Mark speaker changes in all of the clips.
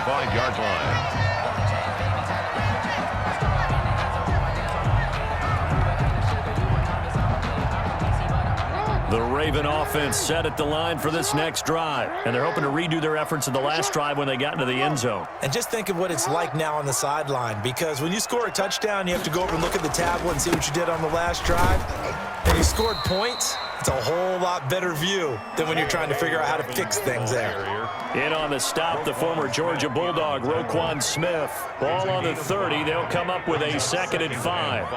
Speaker 1: 35-yard line.
Speaker 2: The Raven offense set at the line for this next drive, and they're hoping to redo their efforts in the last drive when they got into the end zone.
Speaker 3: And just think of what it's like now on the sideline, because when you score a touchdown, you have to go over and look at the tablet and see what you did on the last drive. And you scored points, it's a whole lot better view than when you're trying to figure out how to fix things there.
Speaker 2: In on the stop, the former Georgia Bulldog, Roquan Smith. Ball on the 30. They'll come up with a 2nd and 5.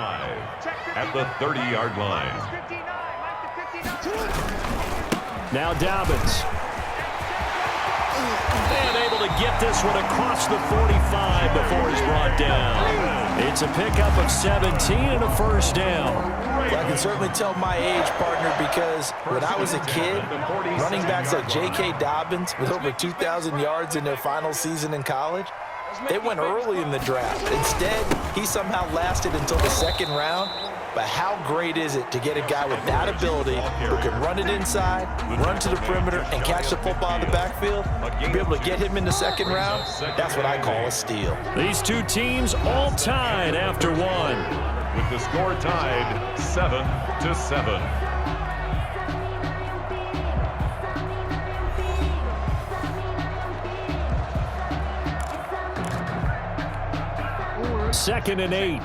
Speaker 1: At the 30-yard line.
Speaker 2: Now Dobbins. And able to get this one across the 45 before he's brought down. It's a pickup of 17 and a first down.
Speaker 3: Well, I can certainly tell my age, partner, because when I was a kid, running backs like J.K. Dobbins with over 2,000 yards in their final season in college, they went early in the draft. Instead, he somehow lasted until the 2nd round. But how great is it to get a guy with that ability who can run it inside, run to the perimeter, and catch the football in the backfield? To be able to get him in the 2nd round, that's what I call a steal.
Speaker 2: These two teams all tied after one.
Speaker 1: With the score tied 7-7.
Speaker 2: Second and 8.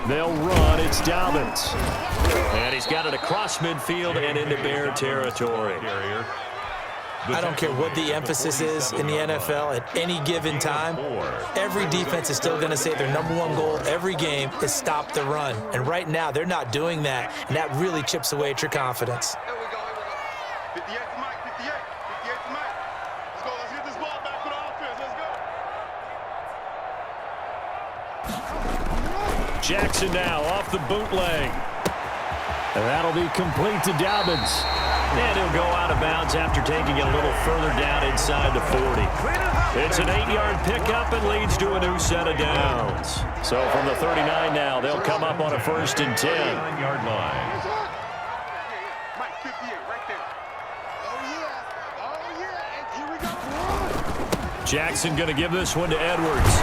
Speaker 2: They'll run. It's Dobbins. And he's got it across midfield and into Bear territory.
Speaker 3: I don't care what the emphasis is in the NFL at any given time. Every defense is still going to say their #1 goal every game is stop the run. And right now, they're not doing that, and that really chips away at your confidence.
Speaker 4: Here we go. 58 to Mike, 58 to Mike. Let's go. Let's get this ball back for the offense. Let's go.
Speaker 2: Jackson now off the bootleg. And that'll be complete to Dobbins. And he'll go out of bounds after taking it a little further down inside the 40. It's an 8-yard pickup and leads to a new set of downs. So from the 39 now, they'll come up on a 1st and 10.
Speaker 1: 9-yard line.
Speaker 4: Mike, 58 right there. Oh, yeah. And here we go.
Speaker 2: Jackson going to give this one to Edwards.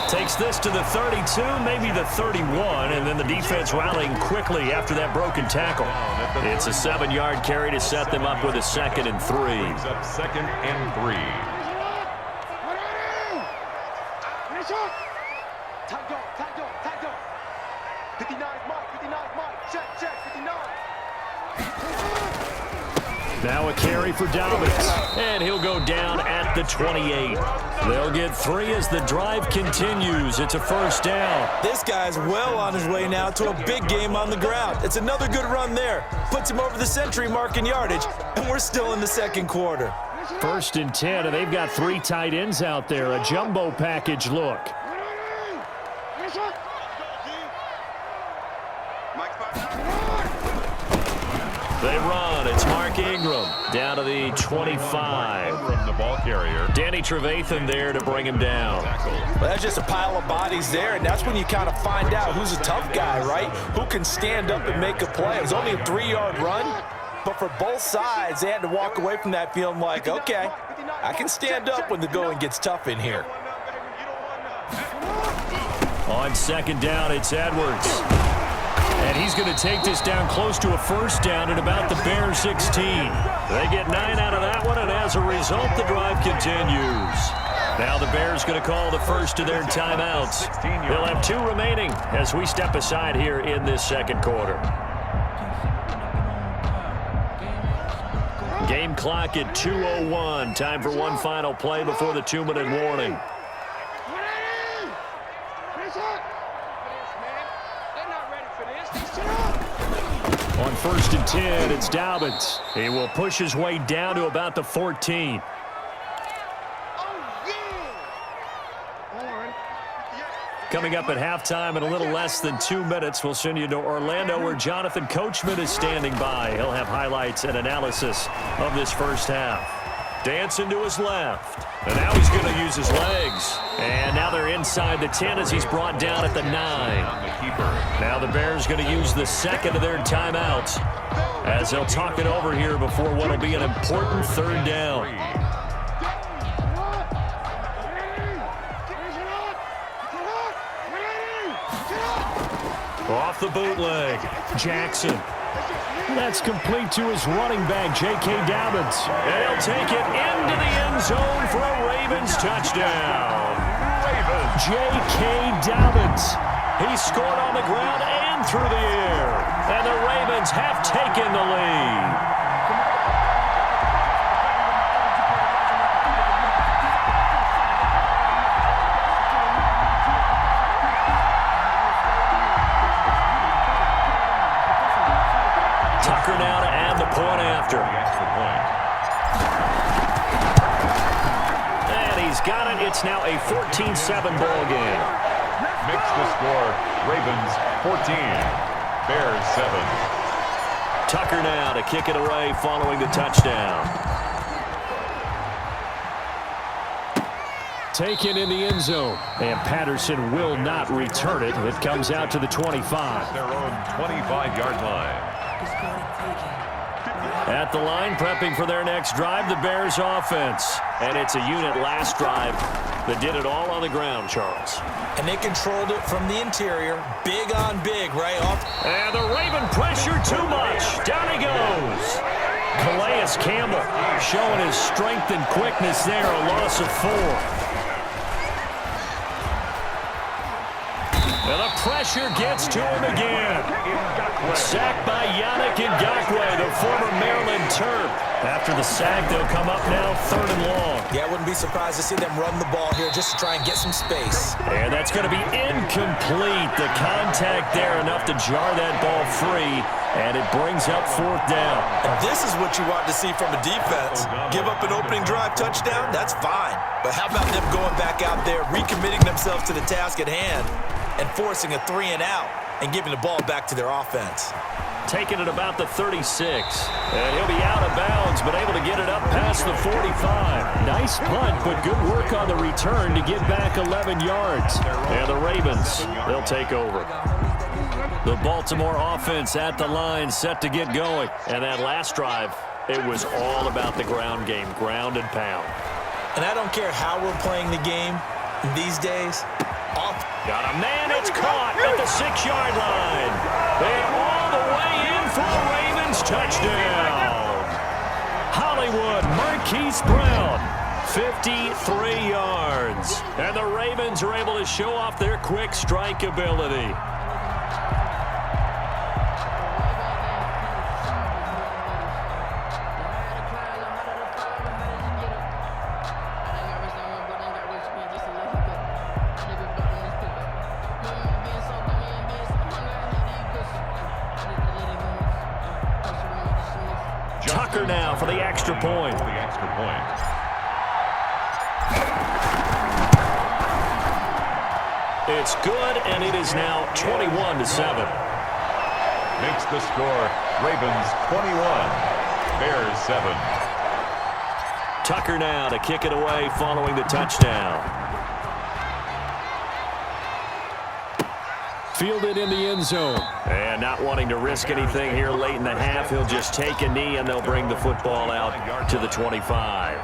Speaker 2: Takes this to the 32, maybe the 31, and then the defense rallying quickly after that broken tackle. It's a 7-yard carry to set them up with a 2nd and 3.
Speaker 1: Brings up 2nd and 3.
Speaker 4: Tight go. 59 Mike. Check, 59.
Speaker 2: Now a carry for Dobbins, and he'll go down at the 28. They'll get 3 as the drive continues. It's a 1st down.
Speaker 3: This guy's well on his way now to a big game on the ground. It's another good run there. Puts him over the century mark in yardage, and we're still in the 2nd quarter.
Speaker 2: 1st and 10, and they've got 3 tight ends out there. A jumbo package look. They run. It's Mark Ingram down to the 25.
Speaker 1: From the ball carrier.
Speaker 2: Danny Trevathan there to bring him down.
Speaker 3: Well, that's just a pile of bodies there, and that's when you kind of find out who's a tough guy, right? Who can stand up and make a play. It was only a 3-yard run, but for both sides, they had to walk away from that feeling like, okay, I can stand up when the going gets tough in here.
Speaker 2: On 2nd down, it's Edwards. And he's going to take this down close to a 1st down at about the Bears 16. They get 9 out of that one, and as a result, the drive continues. Now the Bears going to call the first of their timeouts. They'll have 2 remaining as we step aside here in this 2nd quarter. Game clock at 2:01. Time for one final play before the 2-minute warning. On 1st and 10, it's Dobbins. He will push his way down to about the 14. Coming up at halftime in a little less than 2 minutes, we'll send you to Orlando where Jonathan Coachman is standing by. He'll have highlights and analysis of this first half. Dancing to his left. And now he's going to use his legs. And now they're inside the 10 as he's brought down at the 9. Now the Bears going to use the second of their timeouts as they'll talk it over here before what will be an important third down. Off the bootleg, Jackson. That's complete to his running back, J.K. Dobbins. And he'll take it into the end zone for a Ravens touchdown. J.K. Dobbins. He scored on the ground and through the air. And the Ravens have taken the lead. Tucker now to add the point after. And he's got it. It's now a 14-7 ball game.
Speaker 1: Mix the score. Ravens 14, Bears 7.
Speaker 2: Tucker now to kick it away following the touchdown. Taken in the end zone. And Patterson will not return it. It comes out to the 25.
Speaker 1: Their own 25-yard line.
Speaker 2: At the line, prepping for their next drive, the Bears offense. And it's a unit last drive that did it all on the ground, Charles.
Speaker 3: And they controlled it from the interior. Big on big, right off.
Speaker 2: And the Raven pressure too much. Down he goes. Calais Campbell showing his strength and quickness there, a loss of 4. And the pressure gets to him again. Sacked by Yannick Ngakoue, the former Maryland Terp. After the sack, they'll come up now 3rd and long.
Speaker 3: Yeah, I wouldn't be surprised to see them run the ball here just to try and get some space.
Speaker 2: And that's going to be incomplete. The contact there enough to jar that ball free, and it brings up 4th down.
Speaker 3: And this is what you want to see from a defense. Give up an opening drive touchdown, that's fine. But how about them going back out there, recommitting themselves to the task at hand, and forcing a 3 and out and giving the ball back to their offense.
Speaker 2: Taking it about the 36. And he'll be out of bounds, but able to get it up past the 45. Nice punt, but good work on the return to get back 11 yards. And the Ravens, they'll take over. The Baltimore offense at the line, set to get going. And that last drive, it was all about the ground game, ground and pound.
Speaker 3: And I don't care how we're playing the game these days.
Speaker 2: Got a man, it's caught at the 6-yard line. And all the way in for a Ravens touchdown. Hollywood Marquise Brown, 53 yards. And the Ravens are able to show off their quick strike ability. Tucker now for the extra point. It's good, and it is now 21-7.
Speaker 1: Makes the score. Ravens 21, Bears 7.
Speaker 2: Tucker now to kick it away following the touchdown. Fielded in the end zone. And not wanting to risk anything here late in the half, he'll just take a knee, and they'll bring the football out to the 25.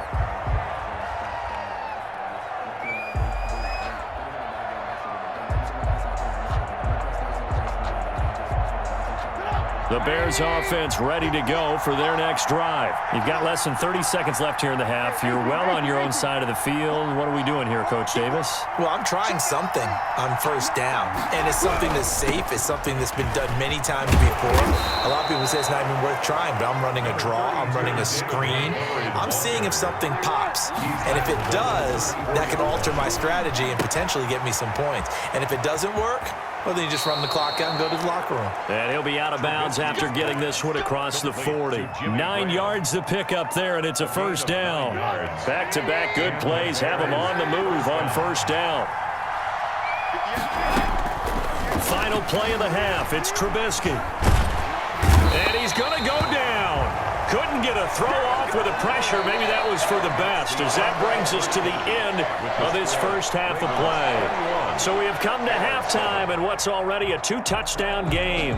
Speaker 2: The Bears offense ready to go for their next drive. You've got less than 30 seconds left here in the half. You're well on your own side of the field. What are we doing here, Coach Davis?
Speaker 3: Well, I'm trying something on first down. And it's something that's safe. It's something that's been done many times before. A lot of people say it's not even worth trying, but I'm running a draw. I'm running a screen. I'm seeing if something pops. And if it does, that can alter my strategy and potentially get me some points. And if it doesn't work, well, then you just run the clock out and go to the locker room.
Speaker 2: And he'll be out of bounds after getting this one across the 40. 9 yards to pick up there, and it's a first down. Back-to-back good plays have him on the move on first down. Final play of the half. It's Trubisky. And he's going to go down. Couldn't get a throw off with the pressure. Maybe that was for the best, as that brings us to the end of this first half of play. So we have come to halftime in what's already a 2-touchdown game.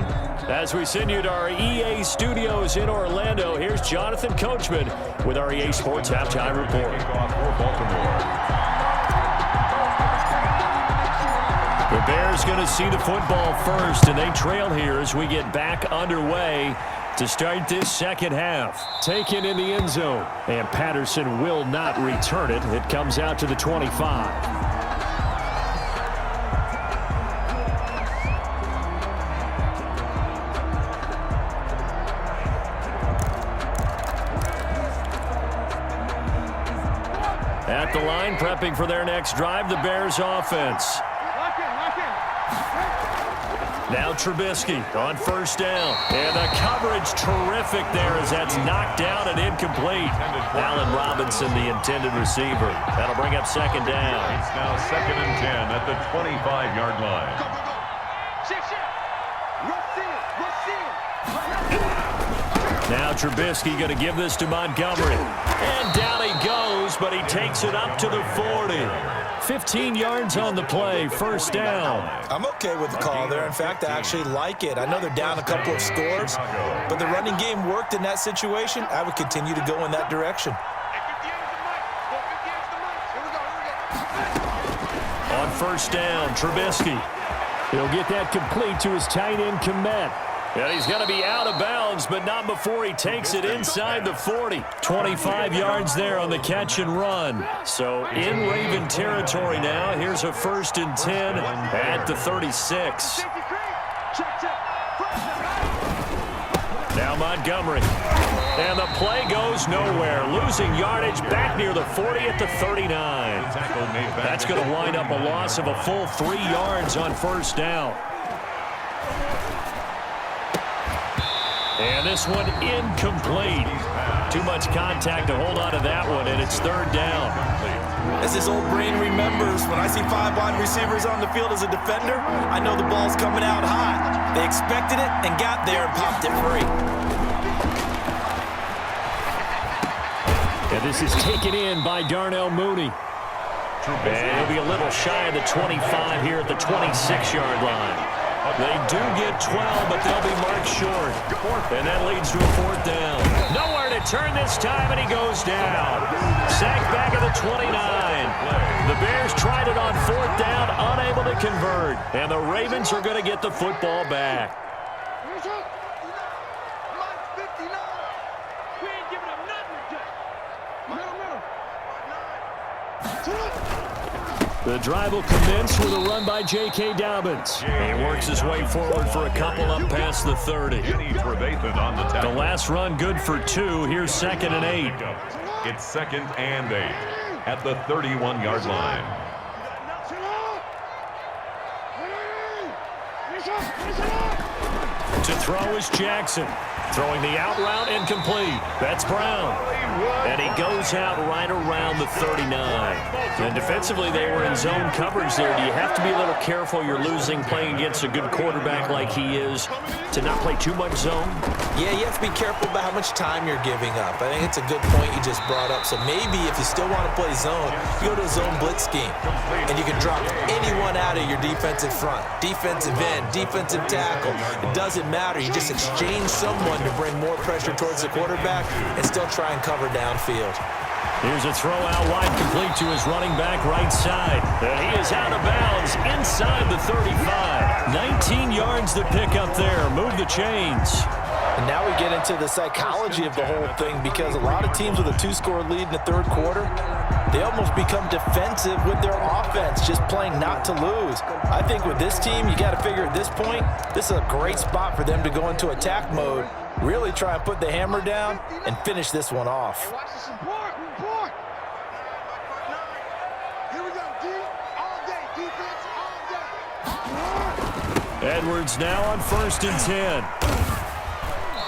Speaker 2: As we send you to our EA studios in Orlando, here's Jonathan Coachman with our EA Sports Halftime Report. The Bears going to see the football first, and they trail here as we get back underway to start this second half. Taken in the end zone, and Patterson will not return it. It comes out to the 25. At the line, prepping for their next drive, the Bears offense. Now Trubisky on first down. And the coverage terrific there as that's knocked down and incomplete. Allen Robinson, the intended receiver. That'll bring up second down.
Speaker 1: It's now 2nd and 10 at the 25-yard line.
Speaker 2: Now Trubisky going to give this to Montgomery. And down he goes, but he takes it up to the 40. 15 yards on the play, first down.
Speaker 3: I'm okay with the call there. In fact, I actually like it. I know they're down a couple of scores, but the running game worked in that situation. I would continue to go in that direction.
Speaker 2: On first down, Trubisky. He'll get that complete to his tight end, Kmet. And he's going to be out of bounds, but not before he takes it inside the 40. 25 yards there on the catch and run. So in Raven territory now. Here's a 1st and 10 at the 36. Now Montgomery. And the play goes nowhere. Losing yardage back near the 40 at the 39. That's going to wind up a loss of a full 3 yards on first down. And this one incomplete. Too much contact to hold on to that one, and it's 3rd down.
Speaker 3: As this old brain remembers, when I see 5 wide receivers on the field as a defender, I know the ball's coming out high. They expected it and got there and popped it free.
Speaker 2: And this is taken in by Darnell Mooney. And he'll be a little shy of the 25 here at the 26-yard line. They do get 12, but they'll be marked short. And that leads to a 4th down. Nowhere to turn this time, and he goes down. Sacked back at the 29. The Bears tried it on 4th down, unable to convert. And the Ravens are going to get the football back. The drive will commence with a run by J.K. Dobbins. He works his way forward for a couple up past the 30. The last run good for 2. Here's 2nd and 8.
Speaker 1: It's 2nd and 8 at the 31-yard line.
Speaker 2: To throw is Jackson. Throwing the out route incomplete. That's Brown. And he goes out right around the 39. And defensively, they were in zone coverage there. Do you have to be a little careful? You're losing playing against a good quarterback like he is to not play too much zone?
Speaker 3: Yeah, you have to be careful about how much time you're giving up. I think it's a good point you just brought up. So maybe if you still want to play zone, you go to a zone blitz scheme. And you can drop anyone out of your defensive front. Defensive end, defensive tackle. It doesn't matter. You just exchange someone to bring more pressure towards the quarterback and still try and cover downfield.
Speaker 2: Here's a throw out wide complete to his running back right side. And he is out of bounds inside the 35. 19 yards to pick up there. Move the chains.
Speaker 3: And now we get into the psychology of the whole thing, because a lot of teams with a 2-score lead in the 3rd quarter, they almost become defensive with their offense, just playing not to lose. I think with this team, you got to figure at this point, this is a great spot for them to go into attack mode, really try and put the hammer down and finish this one off.
Speaker 2: Edwards now on 1st and 10.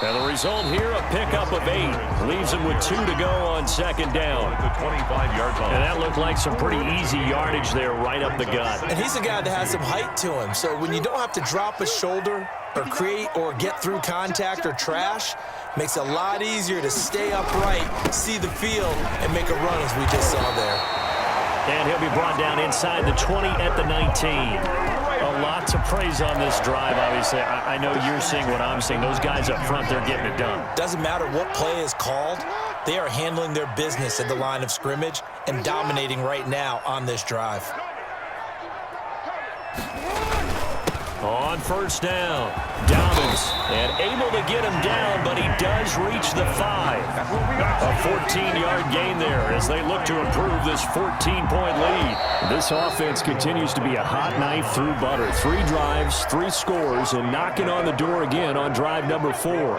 Speaker 2: And the result here, a pickup of 8. Leaves him with 2 to go on second down.
Speaker 1: The 25-yard line.
Speaker 2: And that looked like some pretty easy yardage there right up the gut.
Speaker 3: And he's a guy that has some height to him. So when you don't have to drop a shoulder or create or get through contact or trash, makes it a lot easier to stay upright, see the field, and make a run as we just saw there.
Speaker 2: And he'll be brought down inside the 20 at the 19. A lot to praise on this drive, obviously. I know you're seeing what I'm seeing. Those guys up front, they're getting it done.
Speaker 3: Doesn't matter what play is called. They are handling their business at the line of scrimmage and dominating right now on this drive.
Speaker 2: On first down, Dobbins, and able to get him down, but he does reach the 5. A 14-yard gain there as they look to improve this 14-point lead. This offense continues to be a hot knife through butter. 3 drives, 3 scores, and knocking on the door again on drive number 4.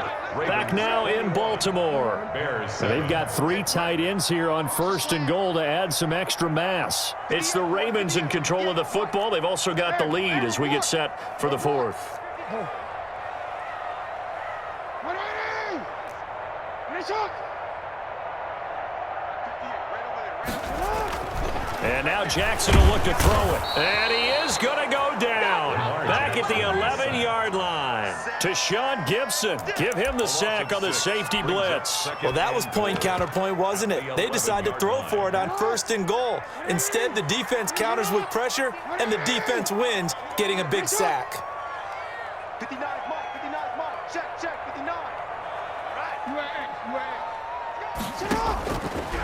Speaker 2: Back now in Baltimore. And they've got 3 tight ends here on first and goal to add some extra mass. It's the Ravens in control of the football. They've also got the lead as we get set for the 4th. And now Jackson will look to throw it. And he is going to go down. Back at the 11-yard line. To Sean Gibson. Give him the sack on the safety blitz.
Speaker 3: Well, that was point counterpoint, wasn't it? They decided to throw for it on first and goal. Instead, the defense counters with pressure, and the defense wins, getting a big sack.
Speaker 4: 59 mark, 59 mark. Check, 59.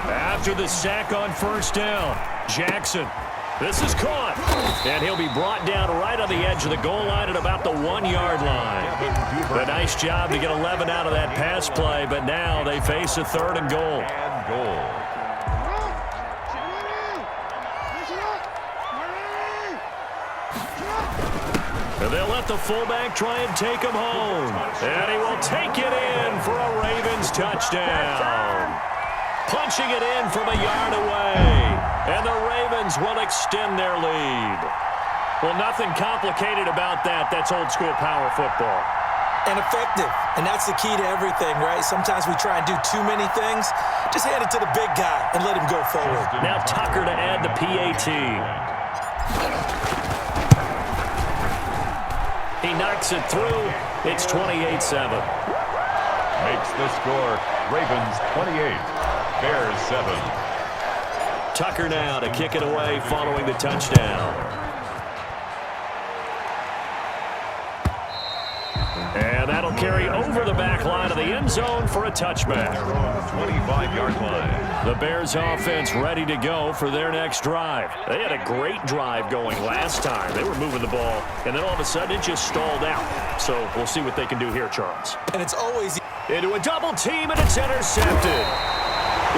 Speaker 2: After the sack on first down, Jackson. This is caught. And he'll be brought down right on the edge of the goal line at about the 1-yard line. A nice job to get 11 out of that pass play, but now they face a 3rd and goal. And they'll let the fullback try and take him home. And he will take it in for a Ravens touchdown. Punching it in from a yard away. And the Ravens will extend their lead. Well, nothing complicated about that. That's old-school power football.
Speaker 3: And effective. And that's the key to everything, right? Sometimes we try and do too many things. Just hand it to the big guy and let him go forward.
Speaker 2: Now Tucker to add the PAT. He knocks it through. It's 28-7.
Speaker 1: Makes the score Ravens 28, Bears 7.
Speaker 2: Tucker now to kick it away following the touchdown. And that'll carry over the back line of the end zone for a touchback.
Speaker 1: 25-yard line.
Speaker 2: The Bears offense ready to go for their next drive. They had a great drive going last time. They were moving the ball, and then all of a sudden it just stalled out. So we'll see what they can do here, Charles.
Speaker 3: And it's always
Speaker 2: into a double team, and it's intercepted.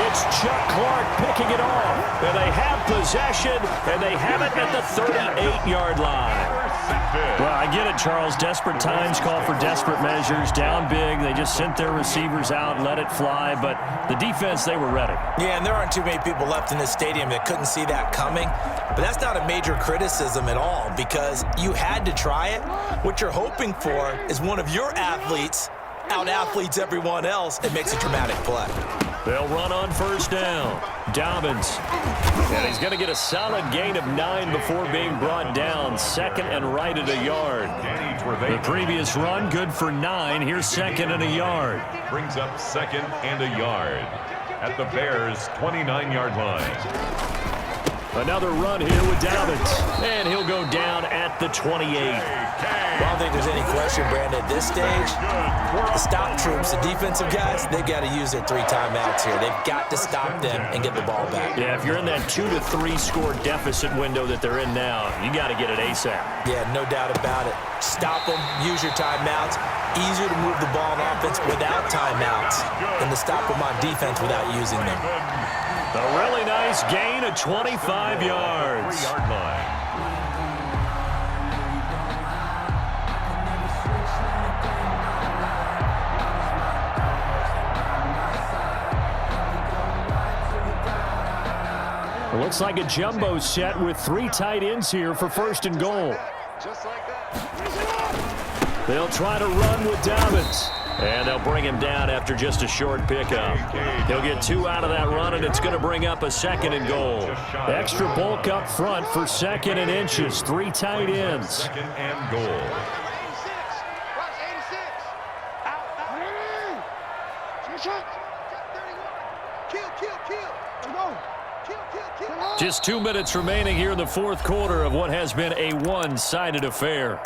Speaker 2: It's Chuck Clark picking it off. And they have possession, and they have it at the 38-yard line. Well, I get it, Charles. Desperate times call for desperate measures. Down big, they just sent their receivers out and let it fly. But the defense, they were ready.
Speaker 3: Yeah, and there aren't too many people left in this stadium that couldn't see that coming. But that's not a major criticism at all because you had to try it. What you're hoping for is one of your athletes out-athletes everyone else and makes a dramatic play.
Speaker 2: They'll run on first down. Dobbins. And he's going to get a solid gain of 9 before being brought down. Second and right at a yard. The previous run, good for 9. Here's second and a yard.
Speaker 1: Brings up second and a yard at the Bears' 29-yard line.
Speaker 2: Another run here with Dobbins. And he'll go down at the 28.
Speaker 3: I don't think there's any question, Brandon, at this stage. The stop troops, the defensive guys, they've got to use their 3 timeouts here. They've got to stop them and get the ball back.
Speaker 2: Yeah, if you're in that 2 to 3 score deficit window that they're in now, you got to get it ASAP.
Speaker 3: Yeah, no doubt about it. Stop them, use your timeouts. Easier to move the ball on offense without timeouts than to stop them on defense without using them.
Speaker 2: A really nice gain of 25 yards. It looks like a jumbo set with 3 tight ends here for first and goal.
Speaker 4: Just like that.
Speaker 2: They'll try to run with Dobbins. And they'll bring him down after just a short pickup. He'll get 2 out of that run, and it's going to bring up a 2nd and goal. Extra bulk up front for 2nd and inches. 3 tight ends.
Speaker 1: 2nd and goal.
Speaker 2: Just 2 minutes remaining here in the 4th quarter of what has been a one-sided affair.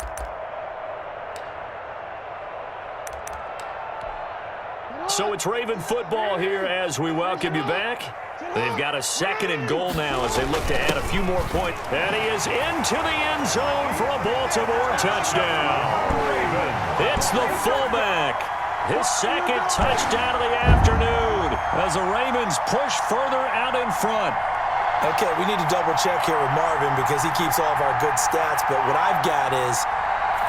Speaker 2: So it's Raven football here as we welcome you back. They've got a 2nd and goal now as they look to add a few more points. And he is into the end zone for a Baltimore touchdown. It's the fullback. His 2nd touchdown of the afternoon as the Ravens push further out in front.
Speaker 3: Okay, we need to double check here with Marvin because he keeps all of our good stats, but what I've got is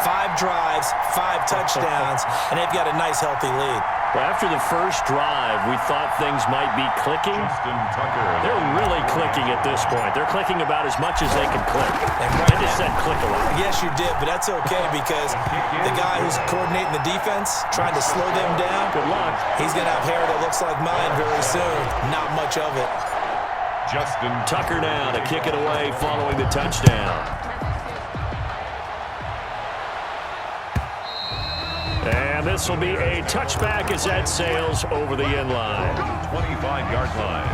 Speaker 3: 5 drives, 5 touchdowns, and they've got a nice, healthy lead.
Speaker 2: Well, after the first drive, we thought things might be clicking. They're really clicking at this point. They're clicking about as much as they can click. I just said click a lot.
Speaker 3: Yes, you did, but that's okay because the guy who's coordinating the defense, trying to slow them down,
Speaker 2: good luck.
Speaker 3: He's going to have hair that looks like mine very soon. Not much of it.
Speaker 1: Justin
Speaker 2: Tucker now to kick it away following the touchdown. And this will be a touchback as that sails over the end line.
Speaker 1: 25-yard line.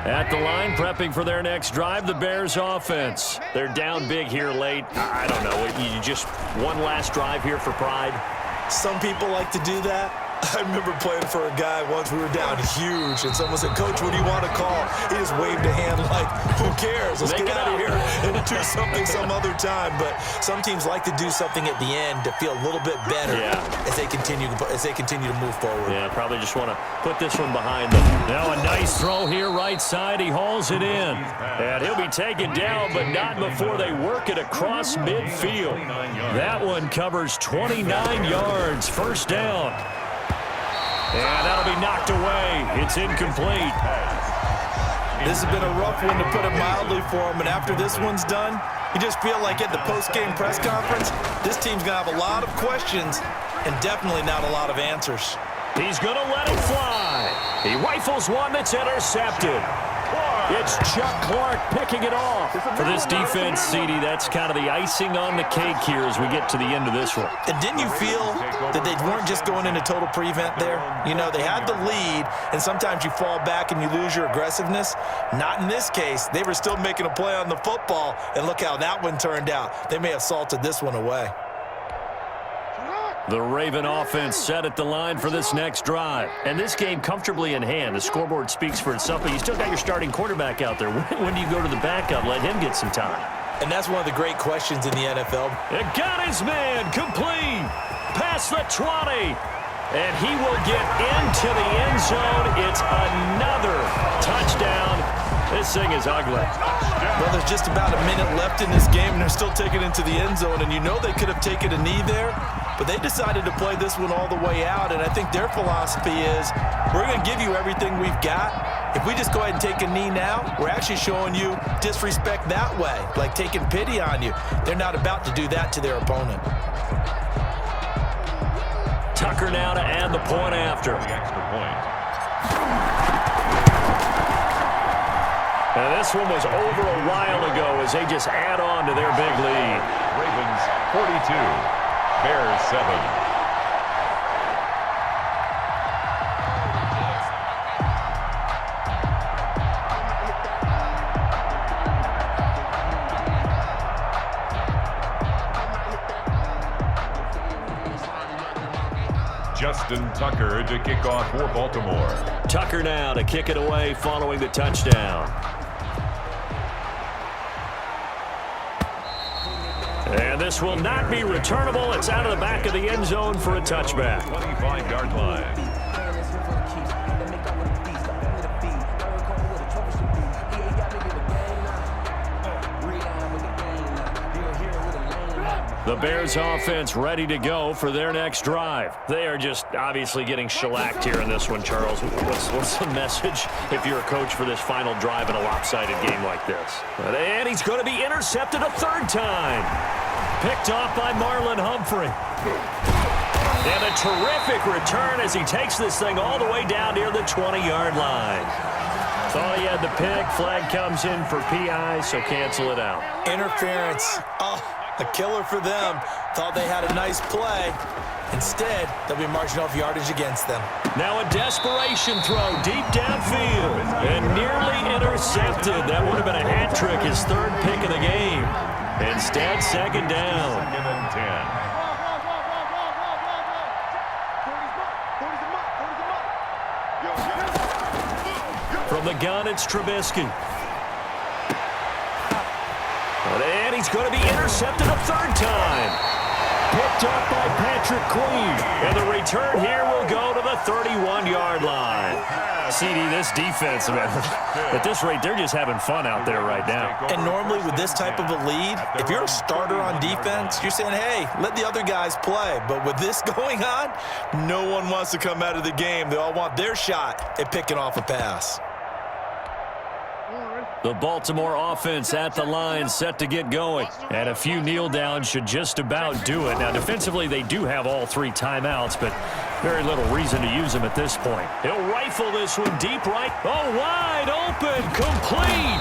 Speaker 2: At the line, prepping for their next drive, the Bears offense. They're down big here late. I don't know. You just one last drive here for pride?
Speaker 3: Some people like to do that. I remember playing for a guy once. We were down huge, and someone said, "Coach, what do you want to call?" He just waved a hand like, who cares? Let's get out of here and do something some other time. But some teams like to do something at the end to feel a little bit better as they continue to move forward.
Speaker 2: Yeah, probably just want to put this one behind them. Now a nice throw here, right side. He hauls it in. And he'll be taken down, but not before they work it across midfield. That one covers 29 yards. First down. And that'll be knocked away. It's incomplete.
Speaker 3: This has been a rough one, to put it mildly, for him. And after this one's done, you just feel like at the post-game press conference, this team's going to have a lot of questions and definitely not a lot of answers.
Speaker 2: He's going to let it fly. He rifles one that's intercepted. It's Chuck Clark picking it off. For this defense, CD, that's kind of the icing on the cake here as we get to the end of this one.
Speaker 3: And didn't you feel that they weren't just going into total prevent there? You know, they had the lead, and sometimes you fall back and you lose your aggressiveness. Not in this case. They were still making a play on the football, and look how that one turned out. They may have salted this one away.
Speaker 2: The Raven offense set at the line for this next drive. And this game comfortably in hand. The scoreboard speaks for itself, but you still got your starting quarterback out there. When do you go to the backup? Let him get some time.
Speaker 3: And that's one of the great questions in the NFL.
Speaker 2: It got his man complete. Past the 20. And he will get into the end zone. It's another touchdown. This thing is ugly.
Speaker 3: Well, there's just about a minute left in this game, and they're still taking it into the end zone. And you know they could have taken a knee there, but they decided to play this one all the way out. And I think their philosophy is, we're going to give you everything we've got. If we just go ahead and take a knee now, we're actually showing you disrespect that way, like taking pity on you. They're not about to do that to their opponent.
Speaker 2: Tucker now to add the point after.
Speaker 1: The extra point.
Speaker 2: And this one was over a while ago as they just add on to their big lead.
Speaker 1: Ravens 42, Bears 7. Justin Tucker to kick off for Baltimore.
Speaker 2: Tucker now to kick it away following the touchdown. And this will not be returnable. It's out of the back of the end zone for a touchback.
Speaker 1: 25-yard line.
Speaker 2: The Bears offense ready to go for their next drive. They are just obviously getting shellacked here in this one, Charles. What's the message if you're a coach for this final drive in a lopsided game like this? And he's going to be intercepted a third time. Picked off by Marlon Humphrey. And a terrific return as he takes this thing all the way down near the 20-yard line. Thought he had the pick. Flag comes in for PI, so cancel it out.
Speaker 3: Interference. Oh, a killer for them. Thought they had a nice play. Instead, they'll be marching off yardage against them.
Speaker 2: Now a desperation throw deep downfield and nearly intercepted. That would have been a hat trick, his third pick of the game. Instead, second down.
Speaker 1: Second and 10.
Speaker 2: From the gun, it's Trubisky. And he's going to be intercepted a third time. Picked up by Patrick Queen. And the return here will go to the 31-yard line. CD, this defense, man, at this rate, they're just having fun out there right now.
Speaker 3: And normally with this type of a lead, if you're a starter on defense, you're saying, hey, let the other guys play. But with this going on, no one wants to come out of the game. They all want their shot at picking off a pass.
Speaker 2: The Baltimore offense at the line, set to get going. And a few kneel downs should just about do it. Now, defensively, they do have all three timeouts, but very little reason to use them at this point. He'll rifle this one deep right. Oh, wide open, complete.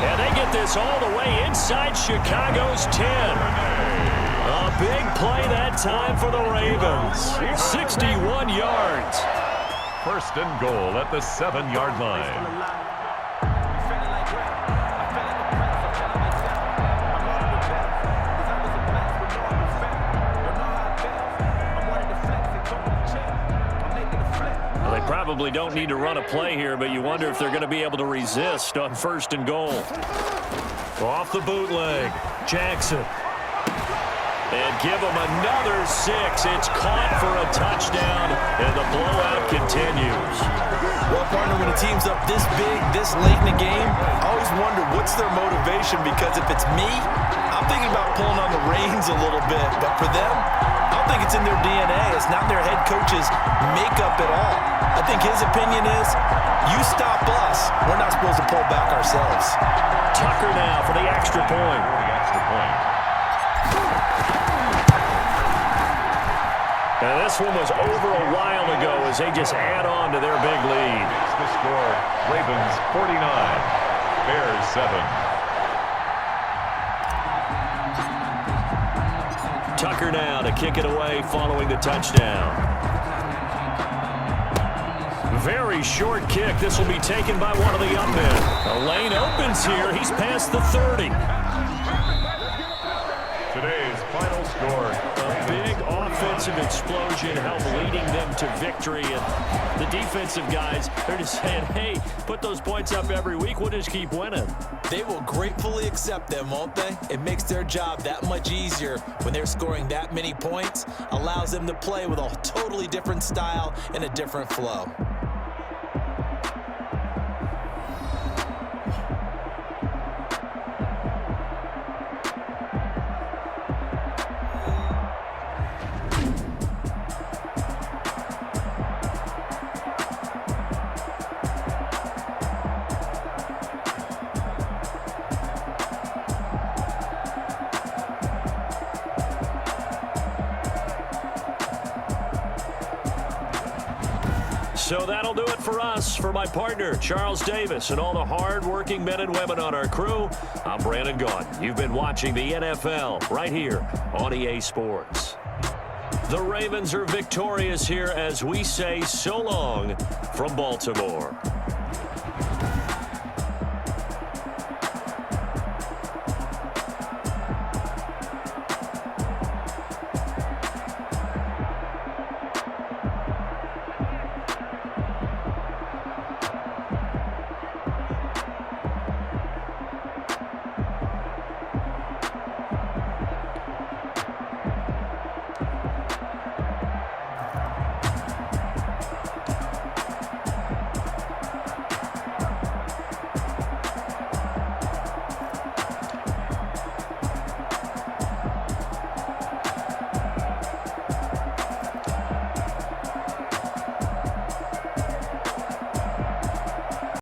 Speaker 2: And they get this all the way inside Chicago's 10. A big play that time for the Ravens. 61 yards.
Speaker 1: First and goal at the 7-yard line.
Speaker 2: Probably don't need to run a play here, but you wonder if they're going to be able to resist on first and goal. Off the bootleg, Jackson. And give them another 6. It's caught for a touchdown, and the blowout continues.
Speaker 3: Well, partner, when a team's up this big, this late in the game, I always wonder what's their motivation, because if it's me, I'm thinking about pulling on the reins a little bit. But for them, I don't think it's in their DNA. It's not their head coach's makeup at all. I think his opinion is, you stop us, we're not supposed to pull back ourselves.
Speaker 2: Tucker now for the extra point. Now this one was over a while ago as they just add on to their big lead.
Speaker 1: It's the score, Ravens 49, Bears 7.
Speaker 2: Tucker now to kick it away following the touchdown. Very short kick. This will be taken by one of the up men. The lane opens here. He's past the 30.
Speaker 1: Today's final score.
Speaker 2: A big offensive explosion helped leading them to victory. And the defensive guys, they're just saying, hey, put those points up every week. We'll just keep winning.
Speaker 3: They will gratefully accept them, won't they? It makes their job that much easier when they're scoring that many points. Allows them to play with a totally different style and a different flow.
Speaker 2: So that'll do it for us. For my partner, Charles Davis, and all the hard-working men and women on our crew, I'm Brandon Gaudin. You've been watching the NFL right here on EA Sports. The Ravens are victorious here as we say so long from Baltimore.